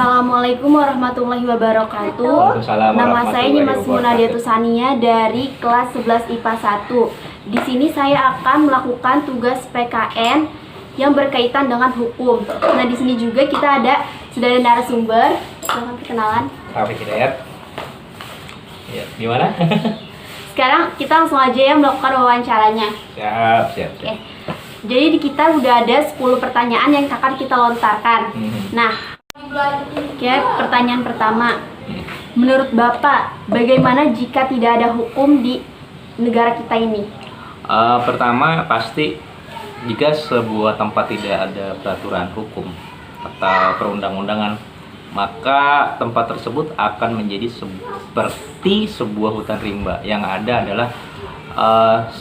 Assalamualaikum warahmatullahi wabarakatuh. Waalaikumsalam Nama saya warahmatullahi Nyimas Munadia wabarakatuh. Tusania dari kelas 11 IPA 1. Di sini saya akan melakukan tugas PKN yang berkaitan dengan hukum. Nah, di sini juga kita sudah ada narasumber. Silahkan perkenalan. Rafiq Hidayat. Ya, gimana? Sekarang kita langsung aja ya melakukan wawancaranya. Siap. Oke. Jadi di kita udah ada 10 pertanyaan yang akan kita lontarkan. Nah, oke, pertanyaan pertama. Menurut Bapak, bagaimana jika tidak ada hukum di negara kita ini? Pertama, pasti jika sebuah tempat tidak ada peraturan hukum atau perundang-undangan, maka tempat tersebut akan menjadi seperti sebuah hutan rimba. Yang ada adalah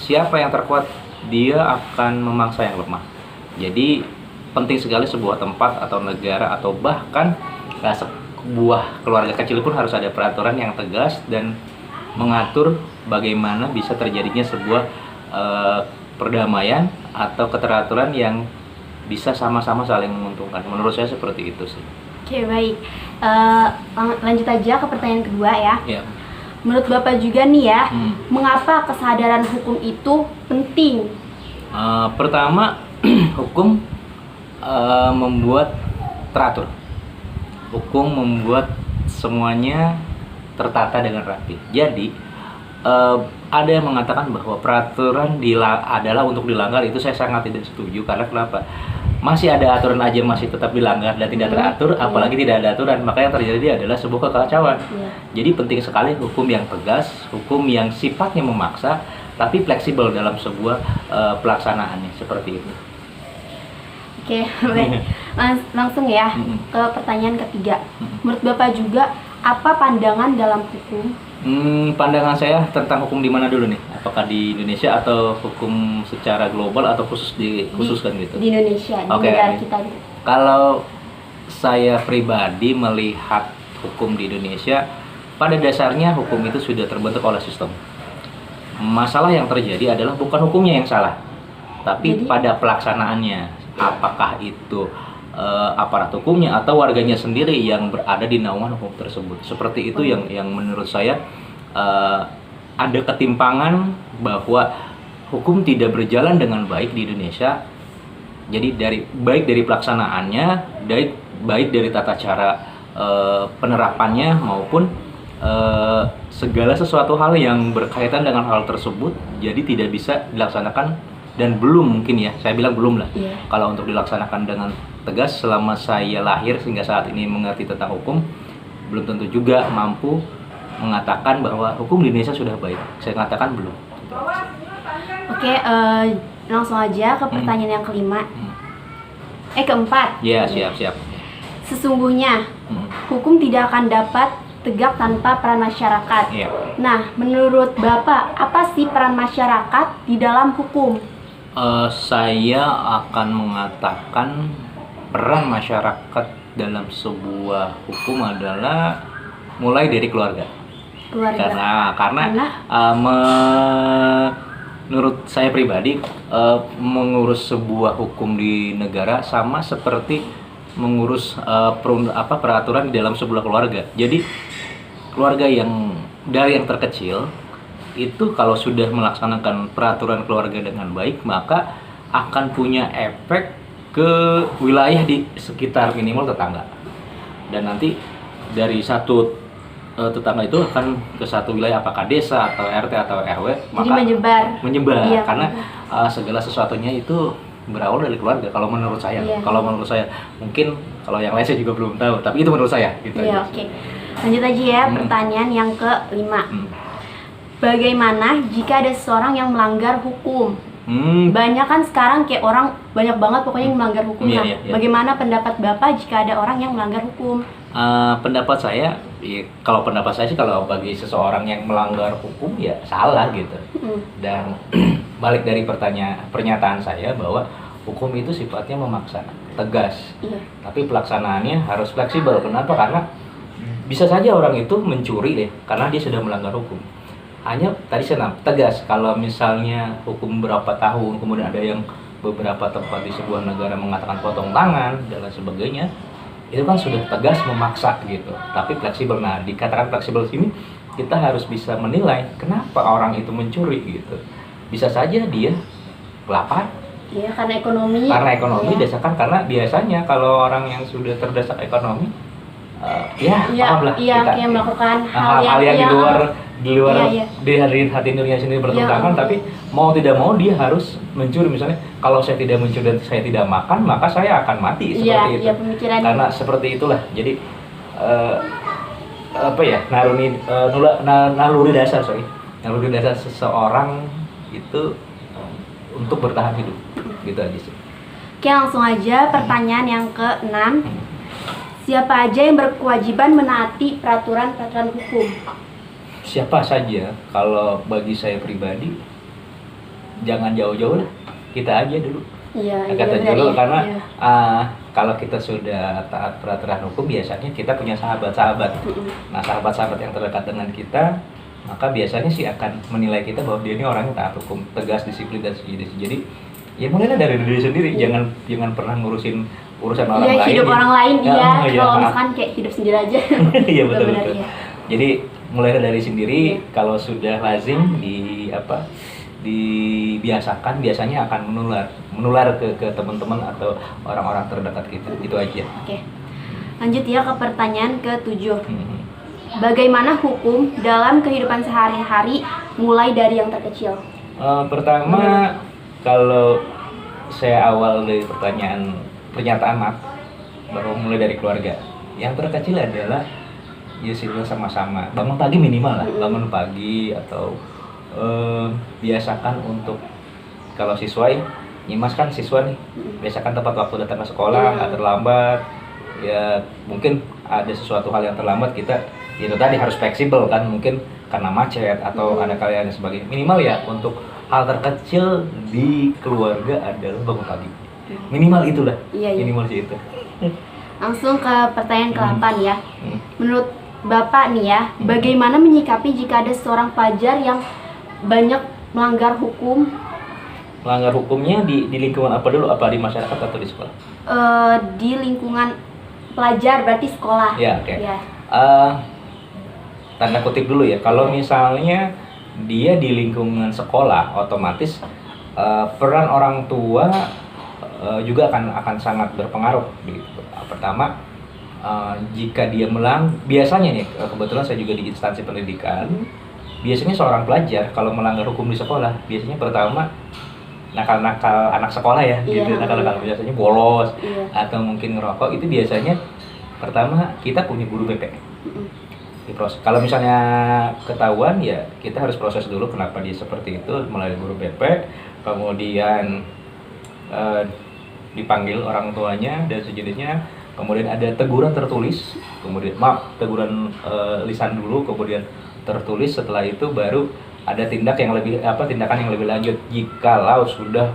siapa yang terkuat, dia akan memangsa yang lemah. Jadi penting sekali sebuah tempat atau negara atau bahkan sebuah keluarga kecil pun harus ada peraturan yang tegas dan mengatur bagaimana bisa terjadinya sebuah perdamaian atau keteraturan yang bisa sama-sama saling menguntungkan. Menurut saya seperti itu sih. Oke, baik. Lanjut aja ke pertanyaan kedua ya. Ya. Menurut Bapak juga nih ya, mengapa kesadaran hukum itu penting? Pertama, hukum membuat teratur. Hukum membuat semuanya tertata dengan rapi. Jadi ada yang mengatakan bahwa peraturan adalah untuk dilanggar. Itu saya sangat tidak setuju. Karena kenapa? Masih ada aturan aja masih tetap dilanggar dan tidak teratur, apalagi tidak ada aturan. Maka yang terjadi adalah sebuah kekacauan. Jadi penting sekali hukum yang tegas, hukum yang sifatnya memaksa tapi fleksibel dalam sebuah pelaksanaannya, seperti itu. Oke, baik. Langsung ya ke pertanyaan ketiga. Menurut Bapak juga, apa pandangan dalam hukum? Pandangan saya tentang hukum di mana dulu nih? Apakah di Indonesia atau hukum secara global atau dikhususkan gitu? Di Indonesia, di negara kita. Kalau saya pribadi melihat hukum di Indonesia, pada dasarnya hukum itu sudah terbentuk oleh sistem. Masalah yang terjadi adalah bukan hukumnya yang salah, tapi pada pelaksanaannya. Apakah itu aparat hukumnya atau warganya sendiri yang berada di naungan hukum tersebut. Seperti itu yang menurut saya ada ketimpangan bahwa hukum tidak berjalan dengan baik di Indonesia. Jadi baik dari pelaksanaannya, baik dari tata cara penerapannya maupun segala sesuatu hal yang berkaitan dengan hal tersebut jadi tidak bisa dilaksanakan. Dan belum mungkin ya, saya bilang belum lah. Kalau untuk dilaksanakan dengan tegas selama saya lahir hingga saat ini mengerti tentang hukum, belum tentu juga mampu mengatakan bahwa hukum di Indonesia sudah baik. Saya katakan belum. Oke, langsung aja ke pertanyaan yang kelima. Keempat. Ya, siap. Sesungguhnya hukum tidak akan dapat tegak tanpa peran masyarakat. Nah, menurut Bapak, apa sih peran masyarakat di dalam hukum? Saya akan mengatakan peran masyarakat dalam sebuah hukum adalah mulai dari keluarga. Karena menurut saya pribadi mengurus sebuah hukum di negara sama seperti mengurus peraturan di dalam sebuah keluarga. Jadi keluarga yang dari yang terkecil itu kalau sudah melaksanakan peraturan keluarga dengan baik, maka akan punya efek ke wilayah di sekitar minimal tetangga. Dan nanti dari satu tetangga itu akan ke satu wilayah, apakah desa atau RT atau RW, maka menyebar. Iya, karena segala sesuatunya itu berawal dari keluarga. Kalau menurut saya, mungkin kalau yang lain saya juga belum tahu, tapi itu menurut saya. Gitu aja. Oke. Lanjut aja ya, pertanyaan yang kelima. Bagaimana jika ada seseorang yang melanggar hukum? Banyak kan sekarang kayak orang banyak banget pokoknya yang melanggar hukum. Bagaimana pendapat Bapak jika ada orang yang melanggar hukum? Pendapat saya, kalau pendapat saya sih kalau bagi seseorang yang melanggar hukum ya salah gitu. Dan balik dari pernyataan saya bahwa hukum itu sifatnya memaksa, tegas. Tapi pelaksanaannya harus fleksibel. Kenapa? Karena bisa saja orang itu mencuri deh karena dia sudah melanggar hukum. Hanya tadi saya tegas, kalau misalnya hukum berapa tahun, kemudian ada yang beberapa tempat di sebuah negara mengatakan potong tangan dan lain sebagainya, itu kan sudah tegas memaksa gitu, tapi fleksibel. Nah, dikatakan fleksibel sini kita harus bisa menilai kenapa orang itu mencuri gitu. Bisa saja dia lapar. Iya, karena ekonomi. Karena ekonomi, Iya. desakan, karena biasanya kalau orang yang sudah terdesak ekonomi, paham lah iya, kita kayak melakukan hal-hal yang iya, di luar iya. dari hati nurani sendiri bertentangan, Iya. tapi mau tidak mau dia harus mencuri. Misalnya kalau saya tidak mencuri dan saya tidak makan, maka saya akan mati, Iya, seperti itu. iya, pemikirannya. Karena seperti itulah. Jadi naluri dasar seseorang itu untuk bertahan hidup, gitu aja sih. Oke, langsung aja pertanyaan yang ke-6. Siapa aja yang berkewajiban menaati peraturan-peraturan hukum? Siapa saja. Kalau bagi saya pribadi, jangan jauh-jauh lah, kita aja dulu. Iya, Kata benar dulu ya. karena Iya. kalau kita sudah taat peraturan hukum, biasanya kita punya sahabat-sahabat. Nah, sahabat-sahabat yang terdekat dengan kita, maka biasanya sih akan menilai kita bahwa dia ini orangnya taat hukum, tegas, disiplin, dan sejenis. Jadi ya mulailah dari diri sendiri. Jangan pernah ngurusin urusan orang Iya, lain. hidup orang lain, iya. Iya. Kalau misalkan kayak hidup sendiri aja. Iya, betul. Benar, iya. Jadi mulailah dari sendiri. Iya. Kalau sudah lazim dibiasakan, biasanya akan menular ke teman-teman atau orang-orang terdekat kita. Itu aja. Oke. Lanjut ya ke pertanyaan ke-7. Hmm. Bagaimana hukum dalam kehidupan sehari-hari mulai dari yang terkecil? Pertama, kalau saya awal dari pernyataan maaf, baru mulai dari keluarga. Yang terkecil adalah ya sila sama-sama bangun pagi, minimal lah bangun pagi, atau biasakan untuk, kalau siswa ya, Nyimas kan siswa nih, biasakan tepat waktu datang ke sekolah, nggak terlambat. Ya mungkin ada sesuatu hal yang terlambat, kita itu tadi harus fleksibel kan, mungkin karena macet atau ada kalian dan sebagainya. Minimal ya untuk hal terkecil di keluarga adalah bangun pagi, minimal itulah. Iya. Minimal sih itu. Langsung ke pertanyaan ke-8 ya. Hmm. Menurut Bapak nih ya, bagaimana menyikapi jika ada seorang pelajar yang banyak melanggar hukum? Melanggar hukumnya di lingkungan apa dulu? Apa di masyarakat atau di sekolah? Di lingkungan pelajar, berarti sekolah. Ya, oke. Ya. Tanda kutip dulu ya. Kalau misalnya dia di lingkungan sekolah, otomatis peran orang tua juga akan sangat berpengaruh. Gitu. Pertama, jika dia biasanya nih, kebetulan saya juga di instansi pendidikan. Biasanya seorang pelajar kalau melanggar hukum di sekolah, biasanya pertama nakal-nakal anak sekolah ya, Iya. gitu. Nakal-nakal biasanya bolos, Iya. atau mungkin ngerokok. Itu biasanya pertama kita punya guru BP. Diproses. Kalau misalnya ketahuan, ya kita harus proses dulu kenapa dia seperti itu melalui guru BP, kemudian dipanggil orang tuanya dan sejenisnya, kemudian ada teguran tertulis, kemudian teguran lisan dulu, kemudian tertulis. Setelah itu baru ada tindakan yang lebih lanjut jikalau sudah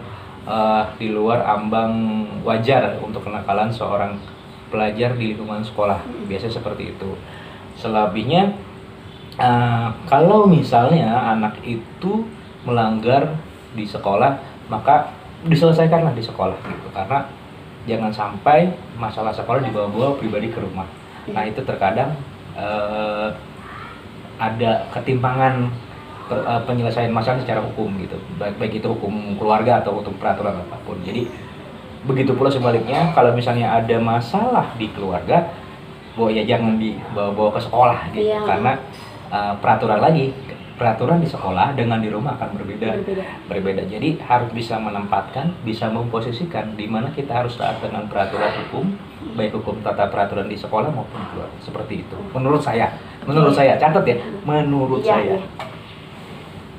di luar ambang wajar untuk kenakalan seorang pelajar di lingkungan sekolah. Biasanya seperti itu. Selebihnya kalau misalnya anak itu melanggar di sekolah, maka diselesaikanlah di sekolah gitu, karena jangan sampai masalah sekolah dibawa-bawa pribadi ke rumah. Nah, itu terkadang ada ketimpangan penyelesaian masalah secara hukum gitu, baik itu hukum keluarga atau hukum peraturan apapun. Jadi begitu pula sebaliknya, kalau misalnya ada masalah di keluarga, ya jangan dibawa-bawa ke sekolah gitu. Iya. Karena peraturan di sekolah dengan di rumah akan berbeda. Jadi harus bisa menempatkan, bisa memposisikan di mana kita harus taat dengan peraturan hukum, baik hukum tata peraturan di sekolah maupun di keluarga. Seperti itu. Menurut saya, catat ya, menurut Iya, saya. iya.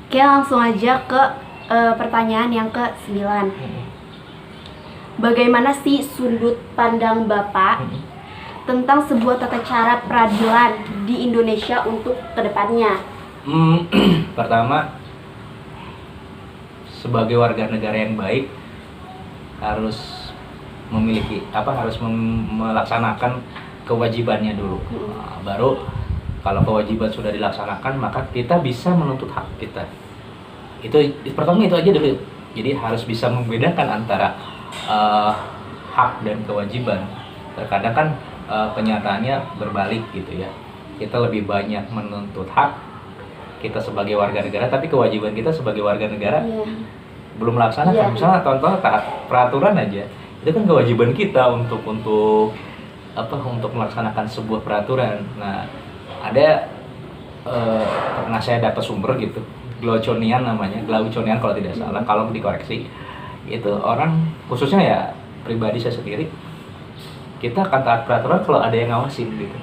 Oke, langsung aja ke pertanyaan yang ke-9. Bagaimana sih sudut pandang Bapak tentang sebuah tata cara peradilan di Indonesia untuk kedepannya? Pertama, sebagai warga negara yang baik harus melaksanakan kewajibannya dulu. Baru kalau kewajiban sudah dilaksanakan, maka kita bisa menuntut hak kita. Pertama itu aja dulu. Jadi harus bisa membedakan antara hak dan kewajiban. Terkadang kan kenyataannya berbalik gitu ya. Kita lebih banyak menuntut hak kita sebagai warga negara, tapi kewajiban kita sebagai warga negara belum melaksanakan. Misalnya contoh taat peraturan aja, itu kan kewajiban kita untuk melaksanakan sebuah peraturan. Nah, ada pernah saya dapat sumber gitu, Glauconian namanya, Glauconian kalau tidak salah, kalau dikoreksi. Itu orang, khususnya ya pribadi saya sendiri, kita akan taat peraturan kalau ada yang ngawasin gitu.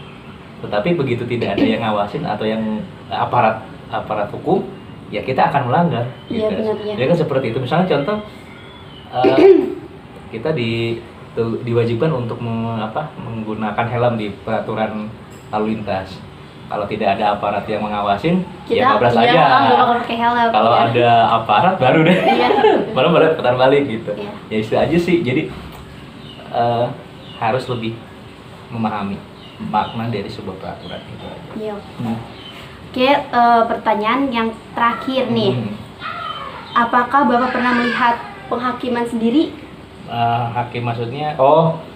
Tetapi begitu tidak ada yang ngawasin atau yang aparat hukum, ya kita akan melanggar. Iya, Gitu. benar, ya. Jadi kan seperti itu. Misalnya contoh, kita diwajibkan untuk menggunakan helm di peraturan lalu lintas. Kalau tidak ada aparat yang mengawasin, ya bablas aja. Nggak bakal pakai helm. Kalau ada aparat baru deh, Iya. baru putar balik gitu. Iya. Ya itu aja sih. Jadi harus lebih memahami makna dari sebuah peraturan itu aja. Iya. Oke, pertanyaan yang terakhir nih. Apakah Bapak pernah melihat penghakiman sendiri? Hakim maksudnya,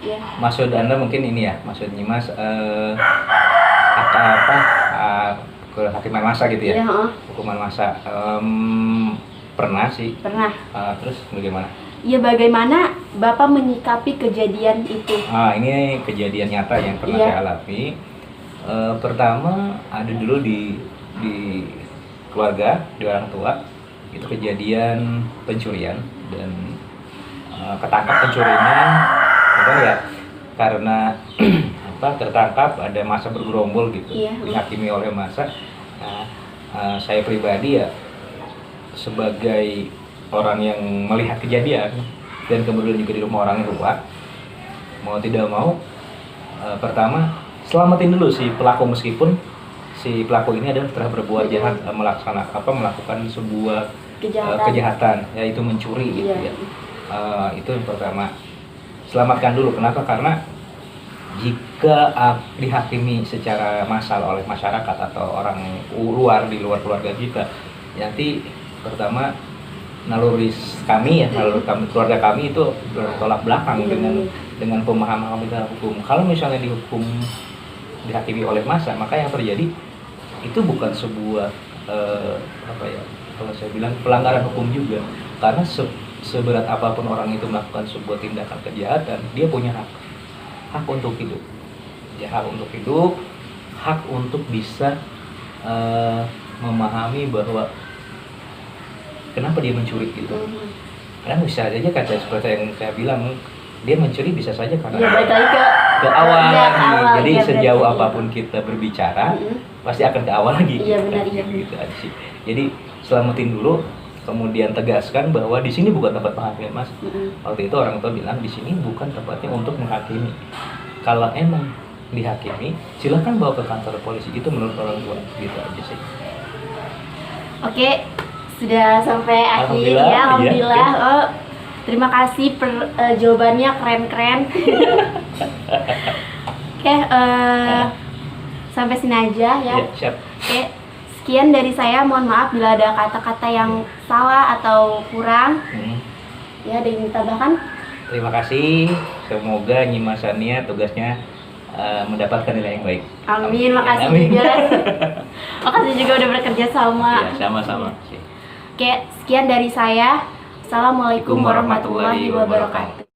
Iya. maksud Anda mungkin ini ya, maksudnya Mas kehakiman massa gitu ya? Iya, Hukuman massa. Pernah sih. Pernah. Terus bagaimana? Ya, bagaimana Bapak menyikapi kejadian itu? Ini kejadian nyata yang pernah saya alami. Pertama ada dulu di keluarga, di orang tua, itu kejadian pencurian dan ketangkap pencurinya, ya karena tertangkap ada massa bergerombol gitu, dihakimi oleh massa. Saya pribadi ya sebagai orang yang melihat kejadian dan kemudian juga di rumah orang yang luar, mau tidak mau pertama selamatin dulu si pelaku, meskipun si pelaku ini adalah telah berbuat jahat, melakukan sebuah kejahatan, yaitu mencuri gitu ya. Itu yang pertama, selamatkan dulu. Kenapa? Karena jika dihakimi secara massal oleh masyarakat atau orang luar di luar keluarga kita, nanti pertama naluri kami keluarga kami itu bertolak belakang dengan pemahaman kami tentang hukum. Kalau misalnya dihakimi oleh massa, maka yang terjadi itu bukan sebuah kalau saya bilang pelanggaran hukum juga, karena seberat apapun orang itu melakukan sebuah tindakan kejahatan, dia punya hak untuk hidup, ya, hak untuk hidup, hak untuk bisa memahami bahwa kenapa dia mencuri gitu. Karena bisa saja kata seperti yang saya bilang, dia mencuri bisa saja karena ke awal lagi. Jadi sejauh apapun kita berbicara, pasti akan ke awal lagi. Iya, benar, iya. Gitu aja sih. Jadi selamatin dulu, kemudian tegaskan bahwa di sini bukan tempat penghakimian, Mas. Waktu itu orang tua bilang di sini bukan tempatnya untuk menghakimi. Kalau emang dihakimi, silakan bawa ke kantor polisi. Itu menurut orang tua. Gitu aja sih. Oke, sudah sampai akhir ya. Alhamdulillah. Terima kasih jawabannya keren-keren. Oke, sampai sini aja ya. Siap. Oke, sekian dari saya. Mohon maaf bila ada kata-kata yang salah atau kurang. Ya, ada yang ditambahkan? Terima kasih. Semoga Nyimasania tugasnya mendapatkan nilai yang baik. Amin. Makasih juga. Makasih juga udah bekerja sama. Ya, sama-sama. Oke, sekian dari saya. Assalamualaikum warahmatullahi wabarakatuh.